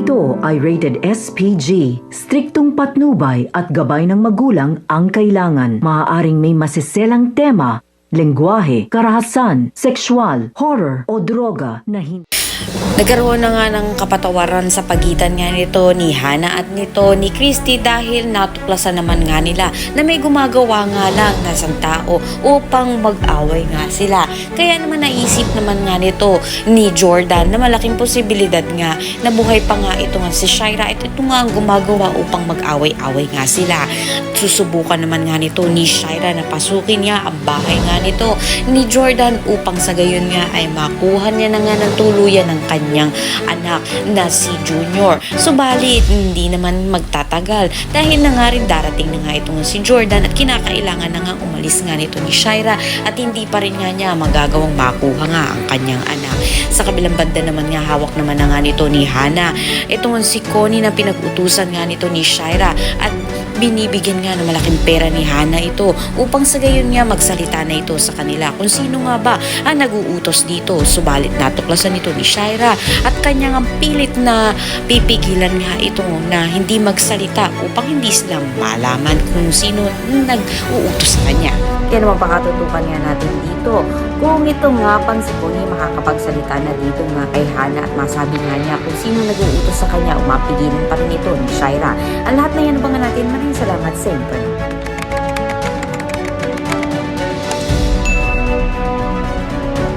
Ito ay rated SPG. Striktong patnubay at gabay ng magulang ang kailangan. Maaaring may masiselang tema, lengguwahe, karahasan, sexual, horror o droga na hindi. Nagkaroon na nga ng kapatawaran sa pagitan nga nito ni Hana at nito ni Christy dahil natuklasan naman nga nila na may gumagawa nga lang na isang tao upang mag-away nga sila. Kaya naman naisip naman nga nito ni Jordan na malaking posibilidad nga na buhay pa nga ito nga si Shaira at ito nga ang gumagawa upang mag-away-away nga sila. Susubukan naman nga nito ni Shaira na pasukin niya ang bahay nga nito ni Jordan upang sa gayon nga ay makuha niya na nga ng tuluyan ng kanyang anak na si Junior. Subalit, hindi naman magtatagal dahil na nga rin darating na nga itong si Jordan at kinakailangan na nga umalis nga nito ni Shaira at hindi pa rin nga niya magagawang makuha nga ang kanyang anak. Sa kabilang banda naman nga hawak naman na nga nito ni Hana itong si Connie na pinag-utusan nga nito ni Shaira at binibigyan nga ng malaking pera ni Hana ito upang sa gayon nga magsalita na ito sa kanila kung sino nga ba ang nag-uutos dito. Subalit natuklasan ito ni Shaira at kanyang ang pilit na pipigilan nga ito na hindi magsalita upang hindi sila malaman kung sino nag-uutos sa kanya. Kaya naman pakatutukan nga natin dito kung ito nga pang si Connie makakapagsalita na dito nga kay Hana at masabi nga niya kung sino nag-uutos sa kanya o mapigilan pa rin ito ni Shaira. Ang lahat na yan abangan natin. Maraming salamat sa inyo.